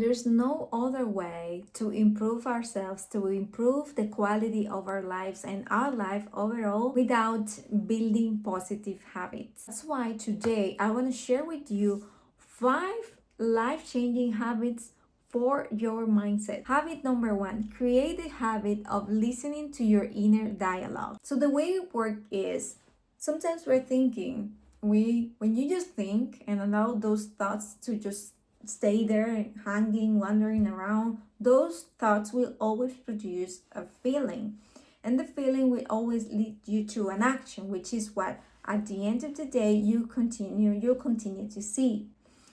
There's no other way to improve ourselves, to improve the quality of our lives and our life overall without building positive habits. That's why today I want to share with you 5 life-changing habits for your mindset. Habit number 1, create the habit of listening to your inner dialogue. So the way it works is sometimes we're thinking, when you just think and allow those thoughts to just stay there hanging, wandering around, those thoughts will always produce a feeling. And the feeling will always lead you to an action, which is what at the end of the day you'll continue to see.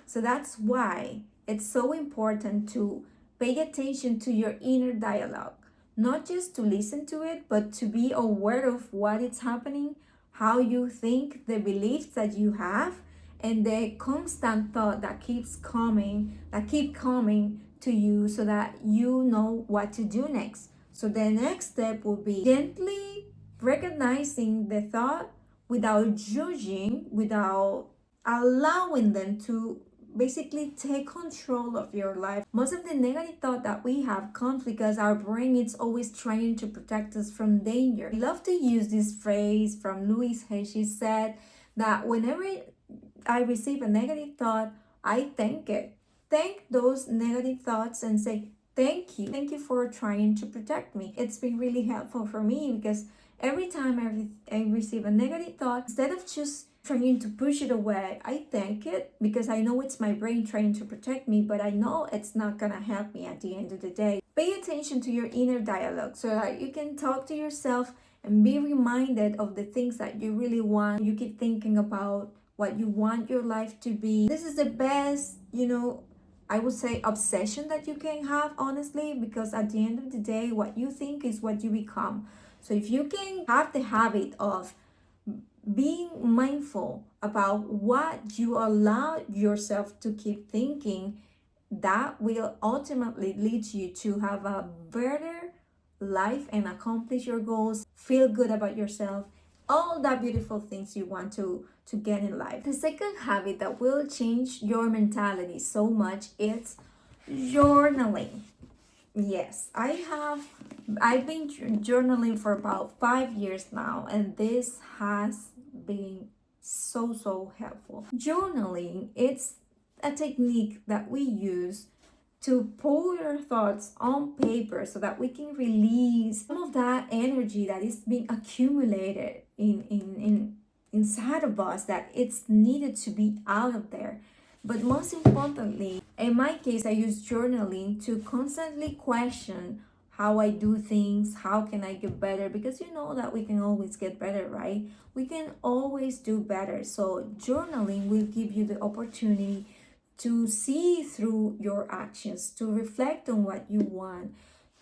So that's why it's so important to pay attention to your inner dialogue. Not just to listen to it, but to be aware of what is happening, how you think, the beliefs that you have, and the constant thought that keep coming to you, so that you know what to do next. So the next step will be gently recognizing the thought without judging, without allowing them to basically take control of your life. Most of the negative thought that we have comes because our brain is always trying to protect us from danger. I love to use this phrase from Louise Hay. She said that whenever I receive a negative thought, I thank it. Thank those negative thoughts and say, thank you. Thank you for trying to protect me. It's been really helpful for me because every time I receive a negative thought, instead of just trying to push it away, I thank it because I know it's my brain trying to protect me, but I know it's not gonna help me at the end of the day. Pay attention to your inner dialogue so that you can talk to yourself and be reminded of the things that you really want. You keep thinking about what you want your life to be. This is the best, I would say obsession that you can have, honestly, because at the end of the day, what you think is what you become. So if you can have the habit of being mindful about what you allow yourself to keep thinking, that will ultimately lead you to have a better life and accomplish your goals, feel good about yourself, all the beautiful things you want to get in life. The second habit that will change your mentality so much is journaling. Yes, I've been journaling for about 5 years now, and this has been so helpful. Journaling, it's a technique that we use to put your thoughts on paper so that we can release some of that energy that is being accumulated inside of us, that it's needed to be out of there. But most importantly, in my case, I use journaling to constantly question how I do things, how can I get better, because you know that we can always get better, right? We can always do better. So journaling will give you the opportunity to see through your actions, to reflect on what you want,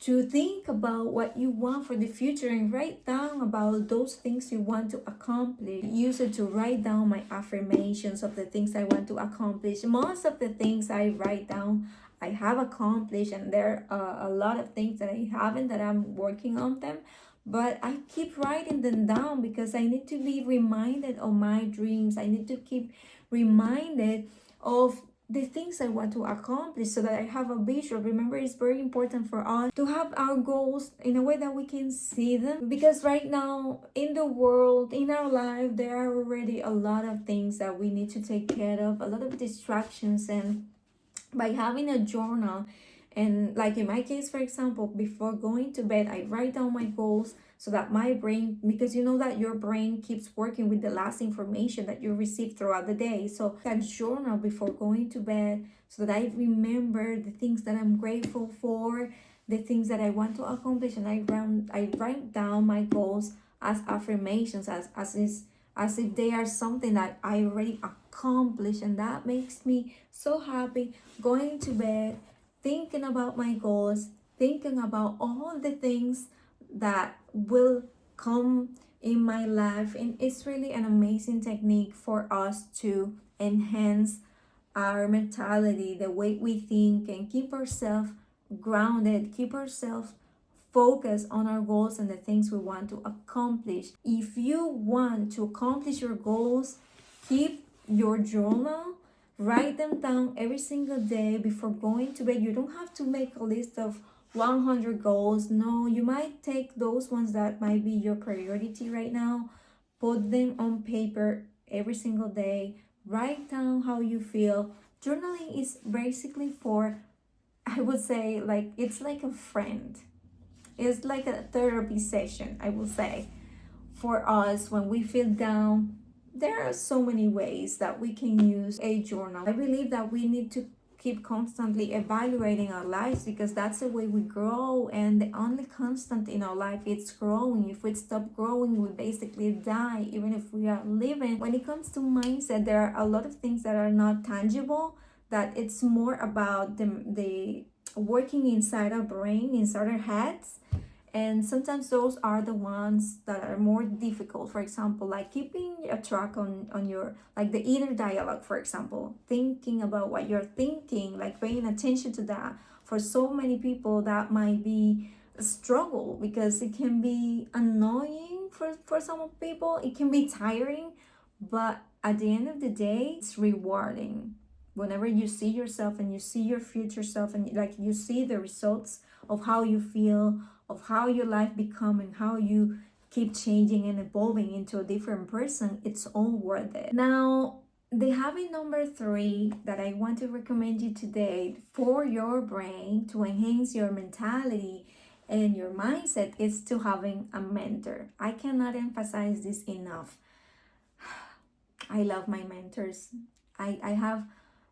to think about what you want for the future and write down about those things you want to accomplish. Use it to write down my affirmations of the things I want to accomplish. Most of the things I write down, I have accomplished, and there are a lot of things that I haven't, that I'm working on them. But I keep writing them down because I need to be reminded of my dreams. I need to keep reminded of the things I want to accomplish so that I have a visual. Remember, it's very important for us to have our goals in a way that we can see them, because right now in the world, in our life, there are already a lot of things that we need to take care of, a lot of distractions. And by having a journal, and like in my case, for example, before going to bed, I write down my goals so that my brain, because you know that your brain keeps working with the last information that you receive throughout the day. So that journal before going to bed, so that I remember the things that I'm grateful for, the things that I want to accomplish, and I write down my goals as affirmations, as if they are something that I already accomplished. And that makes me so happy going to bed, thinking about my goals, thinking about all the things that will come in my life. And it's really an amazing technique for us to enhance our mentality, the way we think, and keep ourselves grounded, keep ourselves focused on our goals and the things we want to accomplish. If you want to accomplish your goals, keep your journal Write them down every single day before going to bed. You don't have to make a list of 100 goals. No, you might take those ones that might be your priority right now, put them on paper every single day, write down how you feel. Journaling is basically for, I would say, like it's like a friend. It's like a therapy session, I will say, for us when we feel down. There are so many ways that we can use a journal. I believe that we need to keep constantly evaluating our lives because that's the way we grow, and the only constant in our life is growing. If we stop growing, we basically die, even if we are living. When it comes to mindset, there are a lot of things that are not tangible, that it's more about the working inside our brain, inside our heads, and sometimes those are the ones that are more difficult. For example, like keeping a track on your, like the inner dialogue, for example, thinking about what you're thinking, like paying attention to that. For so many people that might be a struggle because it can be annoying for some people, it can be tiring, but at the end of the day it's rewarding whenever you see yourself and you see your future self, and like you see the results of how you feel, of how your life become, and how you keep changing and evolving into a different person. It's all worth it. Now, the habit number 3 that I want to recommend you today for your brain to enhance your mentality and your mindset is to having a mentor. I cannot emphasize this enough. I love my mentors. I have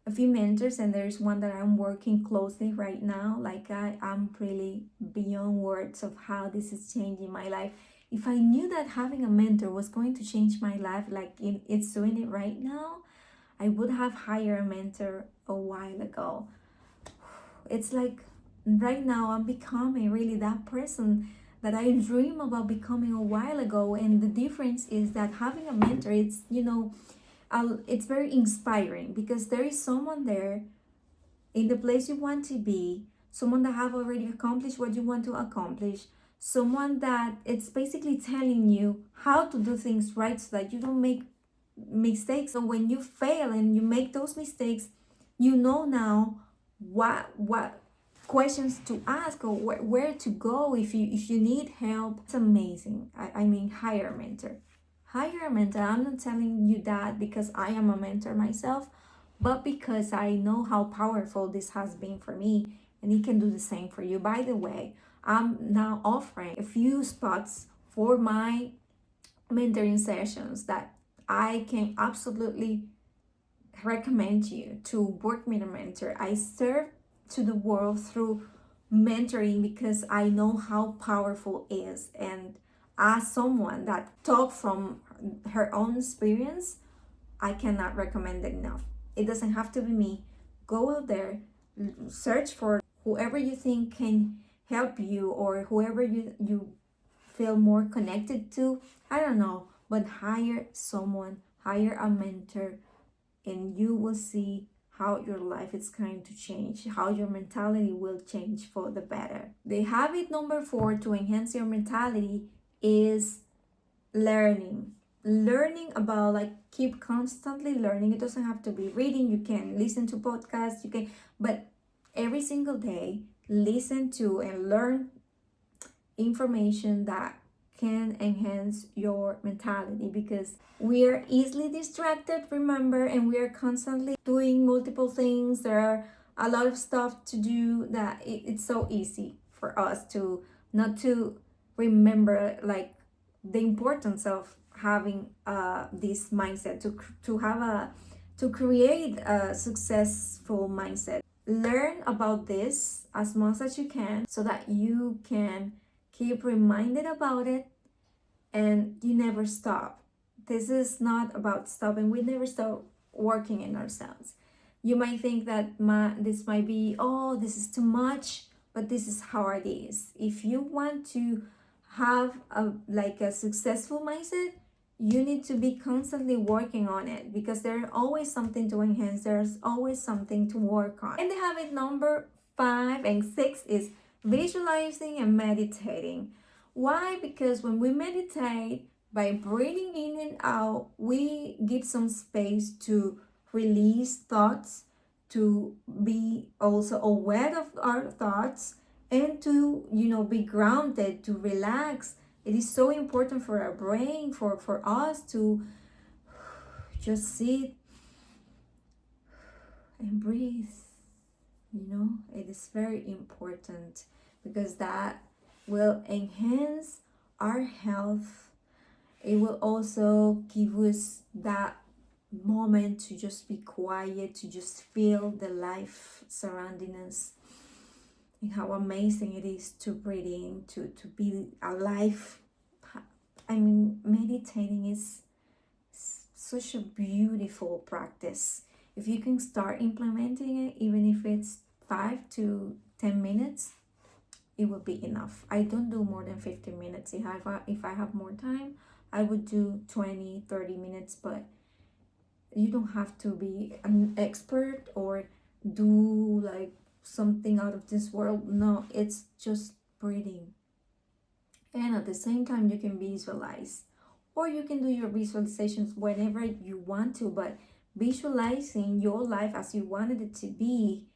a few mentors, and there's one that I'm working closely right now. Like I'm really beyond words of how this is changing my life. If I knew that having a mentor was going to change my life like it's doing it right now, I would have hired a mentor a while ago. It's like right now I'm becoming really that person that I dream about becoming a while ago. And the difference is that having a mentor, it's, it's very inspiring because there is someone there in the place you want to be, someone that have already accomplished what you want to accomplish, someone that it's basically telling you how to do things right so that you don't make mistakes. So when you fail and you make those mistakes, you know now what questions to ask or where to go if you need help. It's amazing. I mean, hire a mentor. Hire a mentor. I'm not telling you that because I am a mentor myself, but because I know how powerful this has been for me, and it can do the same for you. By the way, I'm now offering a few spots for my mentoring sessions that I can absolutely recommend you to work with a mentor. I serve to the world through mentoring because I know how powerful it is, and as someone that talked from her own experience, I cannot recommend it enough. It doesn't have to be me. Go out there, search for whoever you think can help you, or whoever you feel more connected to. I don't know, but hire someone, hire a mentor, and you will see how your life is going to change, how your mentality will change for the better. The habit number 4 to enhance your mentality is learning. Learning about, like, keep constantly learning. It doesn't have to be reading. You can listen to podcasts, but every single day listen to and learn information that can enhance your mentality, because we are easily distracted, remember, and we are constantly doing multiple things. There are a lot of stuff to do that it's so easy for us to not to remember, like, the importance of having this mindset to create a successful mindset. Learn about this as much as you can so that you can keep reminded about it and you never stop. This is not about stopping. We never stop working in ourselves. You might think that this might be, oh, this is too much, but this is how it is. If you want to have a successful mindset, you need to be constantly working on it, because there's always something to enhance. There's always something to work on. And the habit number 5 and 6 is visualizing and meditating. Why? Because when we meditate, by breathing in and out, we give some space to release thoughts, to be also aware of our thoughts, and to, be grounded, to relax. It is so important for our brain, for us to just sit and breathe. It is very important because that will enhance our health. It will also give us that moment to just be quiet, to just feel the life surrounding us, and how amazing it is to breathe in, to be alive. I mean, meditating is such a beautiful practice. If you can start implementing it, even if it's 5 to 10 minutes, it will be enough. I don't do more than 15 minutes. If I have more time, I would do 20-30 minutes, but you don't have to be an expert or do like something out of this world. No, it's just breathing. And at the same time, you can visualize, or you can do your visualizations whenever you want to, but visualizing your life as you wanted it to be,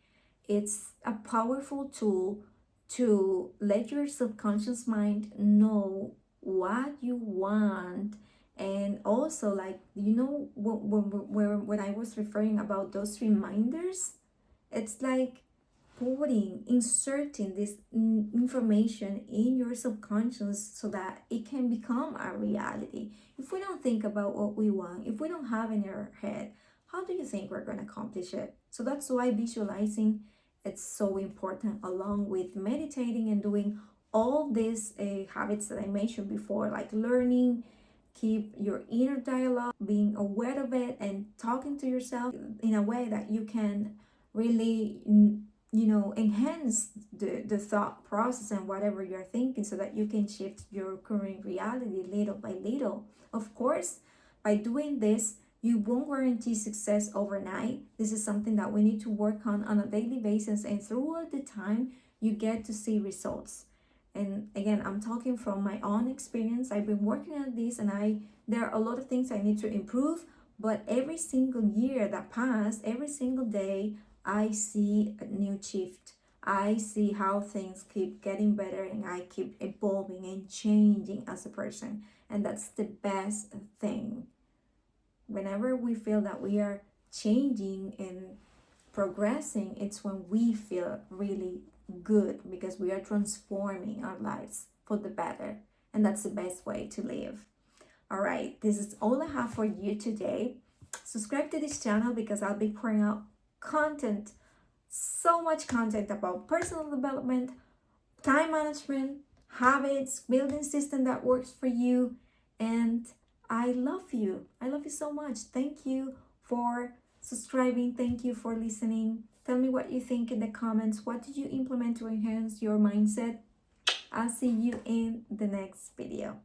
it's a powerful tool to let your subconscious mind know what you want. And also, like, when I was referring about those reminders, it's like inserting this information in your subconscious so that it can become a reality. If we don't think about what we want, if we don't have in our head, how do you think we're going to accomplish it? So that's why visualizing, it's so important, along with meditating and doing all these habits that I mentioned before, like learning, keep your inner dialogue, being aware of it, and talking to yourself in a way that you can really enhance the thought process and whatever you're thinking, so that you can shift your current reality little by little. Of course, by doing this, you won't guarantee success overnight. This is something that we need to work on a daily basis, and throughout the time you get to see results. And again, I'm talking from my own experience. I've been working on this, and there are a lot of things I need to improve, but every single year that passed, every single day, I see a new shift. I see how things keep getting better, and I keep evolving and changing as a person. And that's the best thing. Whenever we feel that we are changing and progressing, it's when we feel really good, because we are transforming our lives for the better. And that's the best way to live. All right, this is all I have for you today. Subscribe to this channel because I'll be pouring out content, so much content about personal development, time management, habits, building system that works for you. And I love you. I love you so much. Thank you for subscribing. Thank you for listening. Tell me what you think in the comments. What did you implement to enhance your mindset? I'll see you in the next video.